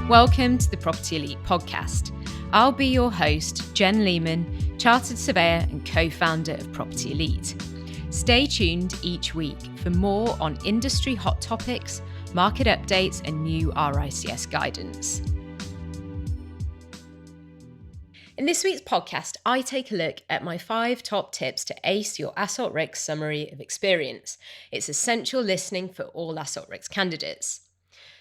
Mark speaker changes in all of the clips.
Speaker 1: Welcome to the Property Elite podcast. I'll be your host, Jen Lehman, chartered surveyor and co-founder of Property Elite. Stay tuned each week for more on industry hot topics, market updates and new RICS guidance. In this week's podcast, I take a look at my 5 top tips to ace your AssocRICS Summary of Experience. It's essential listening for all AssocRICS candidates.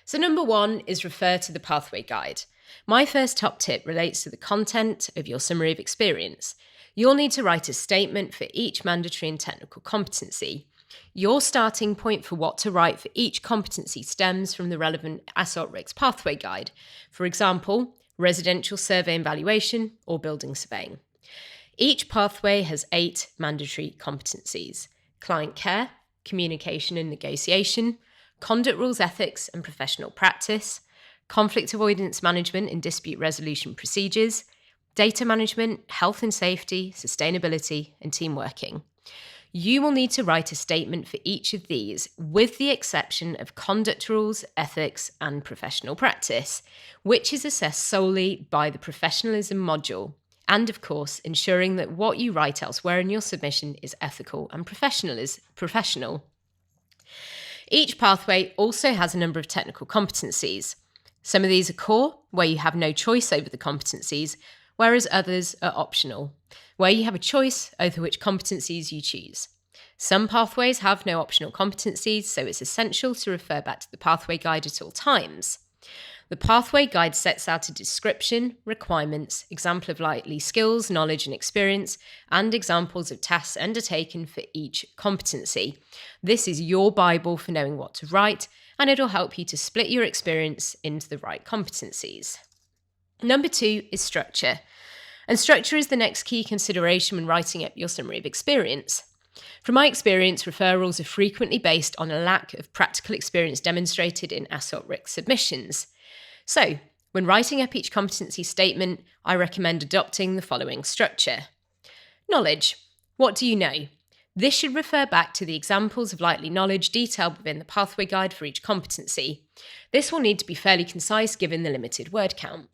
Speaker 1: So number 1 is refer to the pathway guide. My first top tip relates to the content of your summary of experience. You'll need to write a statement for each mandatory and technical competency. Your starting point for what to write for each competency stems from the relevant AssocRICS pathway guide. For example, residential survey and valuation or building surveying. Each pathway has 8 mandatory competencies: client care, communication and negotiation, conduct rules, ethics and professional practice, conflict avoidance management and dispute resolution procedures, data management, health and safety, sustainability, and team working. You will need to write a statement for each of these, with the exception of conduct rules, ethics, and professional practice, which is assessed solely by the professionalism module, and of course, ensuring that what you write elsewhere in your submission is ethical and professional. Each pathway also has a number of technical competencies. Some of these are core, where you have no choice over the competencies, whereas others are optional, where you have a choice over which competencies you choose. Some pathways have no optional competencies, so it's essential to refer back to the pathway guide at all times. The pathway guide sets out a description, requirements, example of likely skills, knowledge and experience, and examples of tasks undertaken for each competency. This is your Bible for knowing what to write, and it'll help you to split your experience into the right competencies. Number 2 is structure. And structure is the next key consideration when writing up your summary of experience. From my experience, referrals are frequently based on a lack of practical experience demonstrated in AssocRICS submissions. So, when writing up each competency statement, I recommend adopting the following structure. Knowledge. What do you know? This should refer back to the examples of likely knowledge detailed within the pathway guide for each competency. This will need to be fairly concise given the limited word count.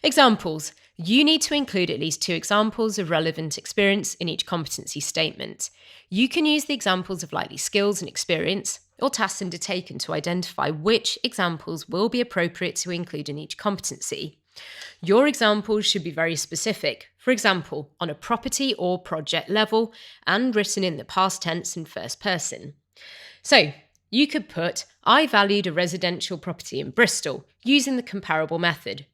Speaker 1: Examples. You need to include at least 2 examples of relevant experience in each competency statement. You can use the examples of likely skills and experience or tasks undertaken to identify which examples will be appropriate to include in each competency. Your examples should be very specific, for example, on a property or project level and written in the past tense and first person. So, you could put, I valued a residential property in Bristol using the comparable method, ...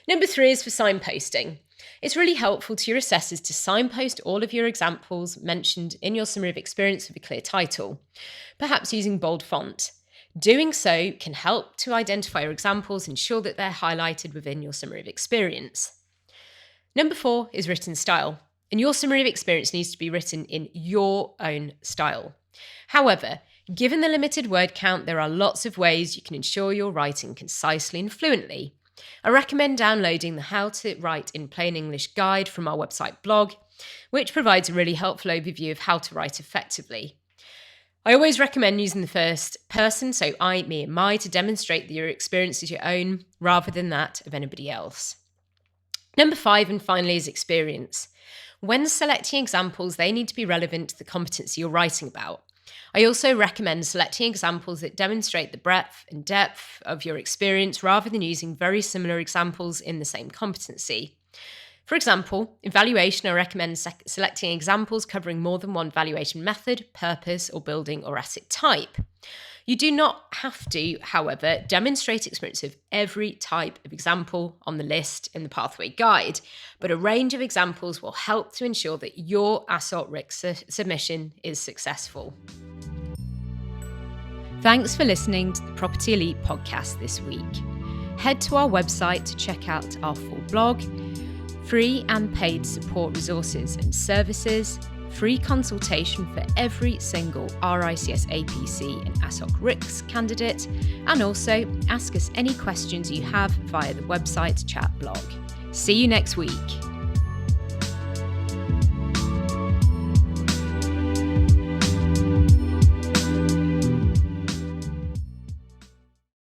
Speaker 1: Number 3 is for signposting. It's really helpful to your assessors to signpost all of your examples mentioned in your summary of experience with a clear title, perhaps using bold font. Doing so can help to identify your examples and ensure that they're highlighted within your summary of experience. Number 4 is written style, and your summary of experience needs to be written in your own style. However, given the limited word count, there are lots of ways you can ensure you're writing concisely and fluently. I recommend downloading the How to Write in Plain English guide from our website blog, which provides a really helpful overview of how to write effectively. I always recommend using the first person, so I, me and my, to demonstrate that your experience is your own rather than that of anybody else. Number 5 and finally is experience. When selecting examples, they need to be relevant to the competency you're writing about. I also recommend selecting examples that demonstrate the breadth and depth of your experience rather than using very similar examples in the same competency. For example, in valuation, I recommend selecting examples covering more than one valuation method, purpose, or building or asset type. You do not have to, however, demonstrate experience of every type of example on the list in the pathway guide, but a range of examples will help to ensure that your AssocRICS submission is successful. Thanks for listening to the Property Elite podcast this week. Head to our website to check out our full blog, free and paid support resources and services, free consultation for every single RICS APC and AssocRICS candidate, and also ask us any questions you have via the website chat blog. See you next week.